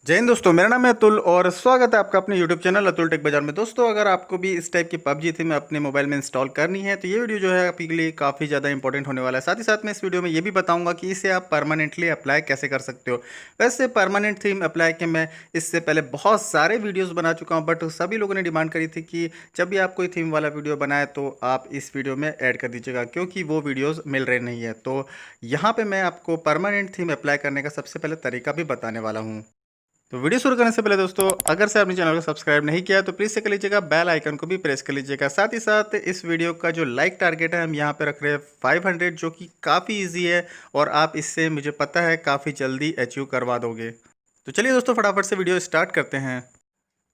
जय हिंद दोस्तों, मेरा नाम है अतुल और स्वागत है आपका अपने YouTube चैनल अतुल टेक बाजार में। दोस्तों, अगर आपको भी इस टाइप की पबजी थीम अपने मोबाइल में इंस्टॉल करनी है तो ये वीडियो जो है आपके लिए काफ़ी ज़्यादा इंपॉर्टेंट होने वाला है। साथ ही साथ मैं इस वीडियो में ये भी बताऊंगा कि इसे आप परमानेंटली अप्लाई कैसे कर सकते हो। वैसे परमानेंट थीम अप्लाई के मैं इससे पहले बहुत सारे वीडियोज़ बना चुका हूँ, बट सभी लोगों ने डिमांड करी थी कि जब भी आप कोई थीम वाला वीडियो बनाए तो आप इस वीडियो में ऐड कर दीजिएगा, क्योंकि वो वीडियोज़ मिल रहे नहीं है। तो यहाँ पर मैं आपको परमानेंट थीम अप्लाई करने का सबसे पहले तरीका भी बताने वाला हूँ। तो वीडियो शुरू करने से पहले दोस्तों, अगर से आपने चैनल को सब्सक्राइब नहीं किया तो प्लीज़ से कर लीजिएगा, बेल आइकन को भी प्रेस कर लीजिएगा। साथ ही साथ इस वीडियो का जो लाइक टारगेट है हम यहाँ पे रख रहे हैं 500, जो कि काफ़ी इजी है और आप इससे मुझे पता है काफ़ी जल्दी अचीव करवा दोगे। तो चलिए दोस्तों, फटाफट से वीडियो स्टार्ट करते हैं।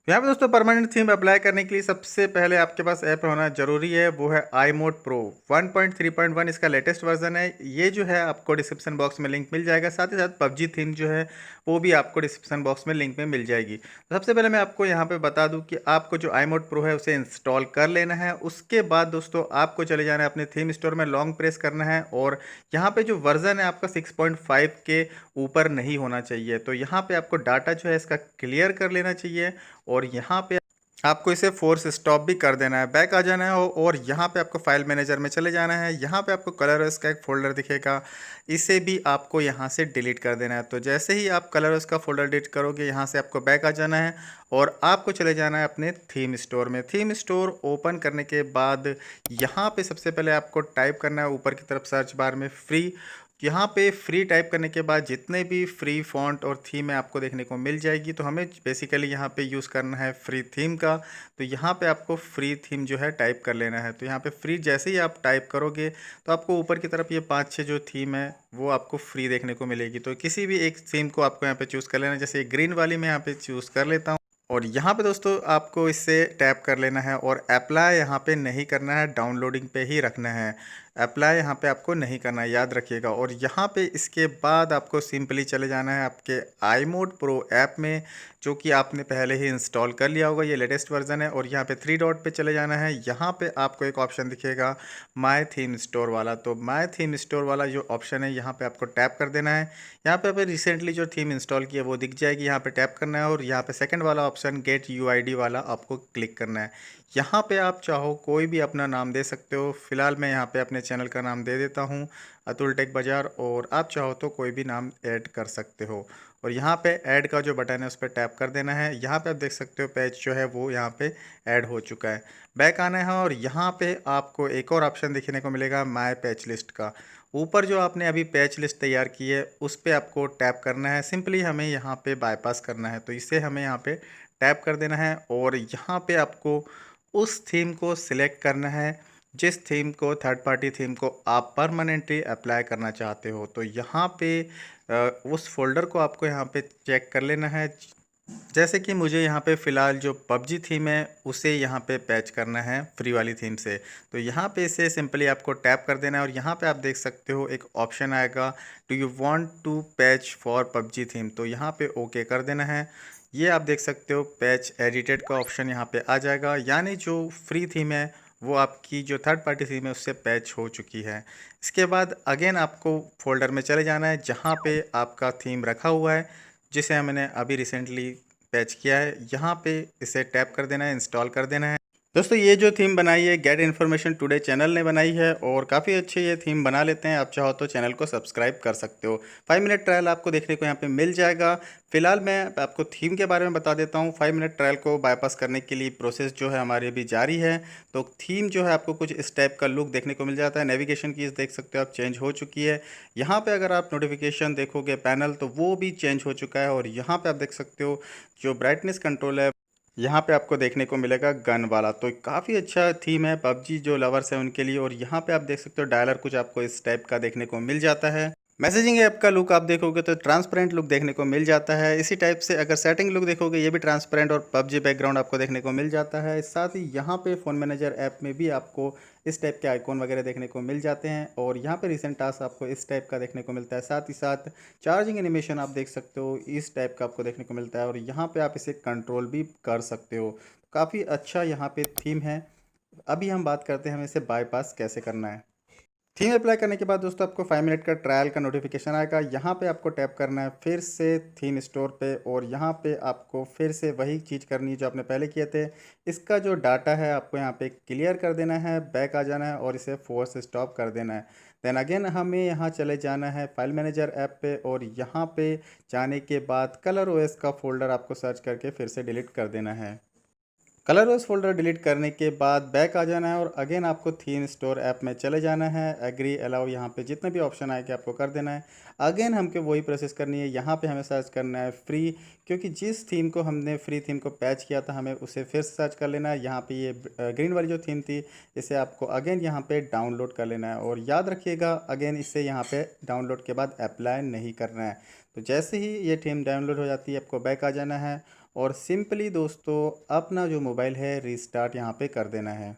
यहाँ पे दोस्तों परमानेंट थीम अप्लाई करने के लिए सबसे पहले आपके पास ऐप होना जरूरी है, वो है आई मोड प्रो 1.3.1। इसका लेटेस्ट वर्जन है। ये जो है आपको डिस्क्रिप्शन बॉक्स में लिंक मिल जाएगा। साथ ही साथ पबजी थीम जो है वो भी आपको डिस्क्रिप्शन बॉक्स में लिंक में मिल जाएगी। तो सबसे पहले मैं आपको यहाँ पे बता दूँ कि आपको जो आई मोड प्रो है उसे इंस्टॉल कर लेना है। उसके बाद दोस्तों आपको चले जाना है अपने थीम स्टोर में, लॉन्ग प्रेस करना है और यहाँ पे जो वर्जन है आपका 6.5 के ऊपर नहीं होना चाहिए। तो यहाँ पे आपको डाटा जो है इसका क्लियर कर लेना चाहिए और यहाँ पे आपको इसे फोर्स स्टॉप भी कर देना है। बैक आ जाना है और यहाँ पे आपको फाइल मैनेजर में चले जाना है। यहाँ पे आपको कलरओएस का एक फ़ोल्डर दिखेगा, इसे भी आपको यहाँ से डिलीट कर देना है। तो जैसे ही आप कलरओएस का फ़ोल्डर डिलीट करोगे, यहाँ से आपको बैक आ जाना है और आपको चले जाना है अपने थीम स्टोर में। थीम स्टोर ओपन करने के बाद यहाँ पे सबसे पहले आपको टाइप करना है ऊपर की तरफ सर्च बार में फ्री। यहाँ पे फ्री टाइप करने के बाद जितने भी फ्री फॉन्ट और थीम है आपको देखने को मिल जाएगी। तो हमें बेसिकली यहाँ पे यूज़ करना है फ्री थीम का। तो यहाँ पे आपको फ्री थीम जो है टाइप कर लेना है। तो यहाँ पे फ्री जैसे ही आप टाइप करोगे तो आपको ऊपर की तरफ ये 5-6 जो थीम है वो आपको फ्री देखने को मिलेगी। तो किसी भी एक थीम को आपको यहाँ पे चूज़ कर लेना है। जैसे ग्रीन वाली मैं यहाँ पे चूज़ कर लेता हूँ और यहाँ पे दोस्तों आपको इससे टैप कर लेना है और अप्लाई यहाँ पे नहीं करना है, डाउनलोडिंग पे ही रखना है। अप्लाई यहाँ पे आपको नहीं करना है, याद रखिएगा। और यहाँ पे इसके बाद आपको सिंपली चले जाना है आपके आई मोड प्रो ऐप में, जो कि आपने पहले ही इंस्टॉल कर लिया होगा। ये लेटेस्ट वर्जन है और यहाँ पे 3 डॉट पे चले जाना है। यहाँ पे आपको एक ऑप्शन दिखेगा माय थीम स्टोर वाला। तो माय थीम स्टोर वाला जो ऑप्शन है यहाँ पे आपको टैप कर देना है। यहाँ पे आपने रिसेंटली जो थीम इंस्टॉल की है वो दिख जाएगी, यहाँ पे टैप करना है और यहाँ पे सेकंड वाला ऑप्शन गेट यूआईडी वाला आपको क्लिक करना है। यहाँ पे आप चाहो कोई भी अपना नाम दे सकते हो। फिलहाल मैं यहाँ पे अपने चैनल का नाम दे देता हूँ अतुल टेक बाजार, और आप चाहो तो कोई भी नाम ऐड कर सकते हो। और यहाँ पे ऐड का जो बटन है उस पर टैप कर देना है। यहाँ पे आप देख सकते हो पेज जो है वो यहाँ पे ऐड हो चुका है। बैक आना है और यहाँ पे आपको एक और ऑप्शन देखने को मिलेगा माय पैच लिस्ट का। ऊपर जो आपने अभी पैच लिस्ट तैयार की है उस पर आपको टैप करना है। सिंपली हमें यहाँ पे बाईपास करना है, तो इसे हमें यहाँ पे टैप कर देना है और यहाँ पे आपको उस थीम को सिलेक्ट करना है जिस थीम को, थर्ड पार्टी थीम को आप परमानेंटली अप्लाई करना चाहते हो। तो यहाँ पे उस फोल्डर को आपको यहाँ पे चेक कर लेना है। जैसे कि मुझे यहाँ पे फ़िलहाल जो पबजी थीम है उसे यहाँ पे पैच करना है फ्री वाली थीम से। तो यहाँ पे इसे सिंपली आपको टैप कर देना है और यहाँ पे आप देख सकते हो एक ऑप्शन आएगा, do you want to patch for PUBG theme. तो यहाँ पे ओके कर देना है। ये आप देख सकते हो पैच एडिटेड का ऑप्शन यहाँ पे आ जाएगा, यानी जो फ्री थीम है वो आपकी जो थर्ड पार्टी थीम है उससे पैच हो चुकी है। इसके बाद अगेन आपको फोल्डर में चले जाना है जहाँ पे आपका थीम रखा हुआ है, जिसे मैंने अभी रिसेंटली पैच किया है। यहाँ पे इसे टैप कर देना है, इंस्टॉल कर देना है। दोस्तों, ये जो थीम बनाई है गेट इन्फॉर्मेशन टुडे चैनल ने बनाई है और काफ़ी अच्छे ये थीम बना लेते हैं। आप चाहो तो चैनल को सब्सक्राइब कर सकते हो। 5 मिनट ट्रायल आपको देखने को यहाँ पे मिल जाएगा। फिलहाल मैं आपको थीम के बारे में बता देता हूँ। 5 मिनट ट्रायल को बाईपास करने के लिए प्रोसेस जो है हमारी अभी जारी है। तो थीम जो है आपको कुछ इस टाइप का लुक देखने को मिल जाता है। नेविगेशन कीज देख सकते हो आप, चेंज हो चुकी है। यहाँ पे अगर आप नोटिफिकेशन देखोगे पैनल तो वो भी चेंज हो चुका है। और यहाँ पे आप देख सकते हो जो ब्राइटनेस कंट्रोल है यहाँ पे आपको देखने को मिलेगा गन वाला। तो काफ़ी अच्छा थीम है पबजी जो लवर्स हैं उनके लिए। और यहाँ पे आप देख सकते हो डायलर कुछ आपको इस टाइप का देखने को मिल जाता है। मैसेजिंग ऐप का लुक आप देखोगे तो ट्रांसपेरेंट लुक देखने को मिल जाता है। इसी टाइप से अगर सेटिंग लुक देखोगे ये भी ट्रांसपेरेंट और पबजी बैकग्राउंड आपको देखने को मिल जाता है। साथ ही यहाँ पे फ़ोन मैनेजर ऐप में भी आपको इस टाइप के आइकॉन वगैरह देखने को मिल जाते हैं और यहाँ पे रिसेंट टास्क आपको इस टाइप का देखने को मिलता है। साथ ही साथ चार्जिंग एनिमेशन आप देख सकते हो, इस टाइप का आपको देखने को मिलता है और यहाँ पे आप इसे कंट्रोल भी कर सकते हो। काफ़ी अच्छा यहाँ पे थीम है। अभी हम बात करते हैं हमें इसे बाईपास कैसे करना है। थीम अप्लाई करने के बाद दोस्तों आपको 5 मिनट का ट्रायल का नोटिफिकेशन आएगा। यहाँ पे आपको टैप करना है फिर से थीम स्टोर पे, और यहाँ पे आपको फिर से वही चीज़ करनी है जो आपने पहले किए थे। इसका जो डाटा है आपको यहाँ पे क्लियर कर देना है, बैक आ जाना है और इसे फोर्स स्टॉप कर देना है। देन अगेन हमें यहाँ चले जाना है फाइल मैनेजर ऐप पे, और यहाँ पे जाने के बाद कलर ओएस का फोल्डर आपको सर्च करके फिर से डिलीट कर देना है। कलरओएस फोल्डर डिलीट करने के बाद बैक आ जाना है और अगेन आपको थीम स्टोर ऐप में चले जाना है। एग्री अलाउ यहाँ पे जितने भी ऑप्शन आए कि आपको कर देना है। अगेन हमको वही प्रोसेस करनी है। यहाँ पे हमें सर्च करना है फ्री, क्योंकि जिस थीम को हमने फ्री थीम को पैच किया था हमें उसे फिर से सर्च कर लेना है। यहाँ पे ये ग्रीन वाली जो थीम थी इसे आपको अगेन यहाँ पे डाउनलोड कर लेना है, और याद रखिएगा अगेन इसे यहाँ पे डाउनलोड के बाद अप्लाई नहीं करना है। तो जैसे ही ये थीम डाउनलोड हो जाती है आपको बैक आ जाना है, और सिंपली दोस्तों अपना जो मोबाइल है रीस्टार्ट यहाँ पे कर देना है।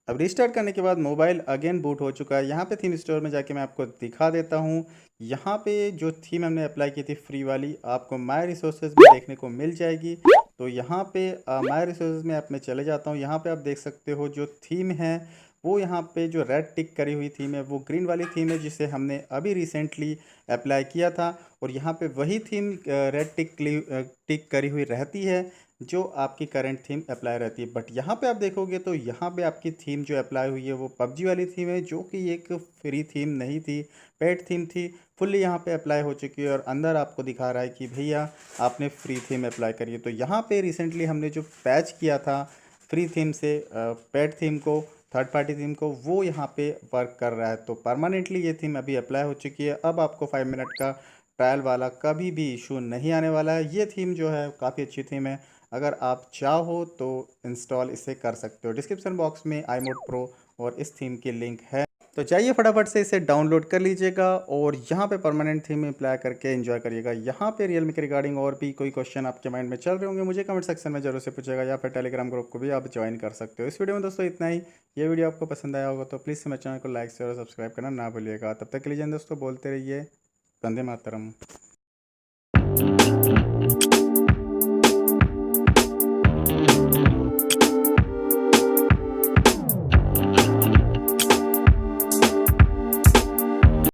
अब रीस्टार्ट करने के बाद मोबाइल अगेन बूट हो चुका है। यहाँ पे थीम स्टोर में जाके मैं आपको दिखा देता हूँ। यहाँ पे जो थीम हमने अप्लाई की थी फ्री वाली आपको माय रिसोर्सेज में देखने को मिल जाएगी। तो यहाँ पे माय रिसोर्सेज में ऐप में चले जाता हूँ। यहाँ पे आप देख सकते हो जो थीम है वो यहाँ पे जो रेड टिक करी हुई थीम है वो ग्रीन वाली थीम है जिसे हमने अभी रिसेंटली अप्लाई किया था। और यहाँ पे वही थीम रेड टिक करी हुई रहती है जो आपकी करंट थीम अप्लाई रहती है। बट यहाँ पे आप देखोगे तो यहाँ पे आपकी थीम जो अप्लाई हुई है वो पबजी वाली थीम है, जो कि एक फ्री थीम नहीं थी, पेड थीम थी। फुल्ली यहाँ पे अप्लाई हो चुकी है और अंदर आपको दिखा रहा है कि भैया आपने फ्री थीम अप्लाई करी है। तो यहाँ पे रिसेंटली हमने जो पैच किया था फ्री थीम से पेड थीम को, थर्ड पार्टी थीम को, वो यहाँ पे वर्क कर रहा है। तो परमानेंटली ये थीम अभी अप्लाई हो चुकी है। अब आपको 5 मिनट का ट्रायल वाला कभी भी इशू नहीं आने वाला है। ये थीम जो है काफ़ी अच्छी थीम है, अगर आप चाहो तो इंस्टॉल इसे कर सकते हो। डिस्क्रिप्शन बॉक्स में आई मोड प्रो और इस थीम की लिंक है, तो जाइए फटाफट से इसे डाउनलोड कर लीजिएगा और यहाँ पे परमानेंट थीम अप्लाई करके एंजॉय करिएगा। यहाँ पे रियलमी के रिगार्डिंग और भी कोई क्वेश्चन आपके माइंड में चल रहे होंगे मुझे कमेंट सेक्शन में जरूर से पूछेगा, या फिर टेलीग्राम ग्रुप को भी आप ज्वाइन कर सकते हो। इस वीडियो में दोस्तों इतना ही। ये वीडियो आपको पसंद आया होगा तो प्लीज़ मेरे चैनल को लाइक शेयर और सब्सक्राइब करना ना भूलिएगा। तब तक के लिए दोस्तों बोलते रहिए वंदे मातरम।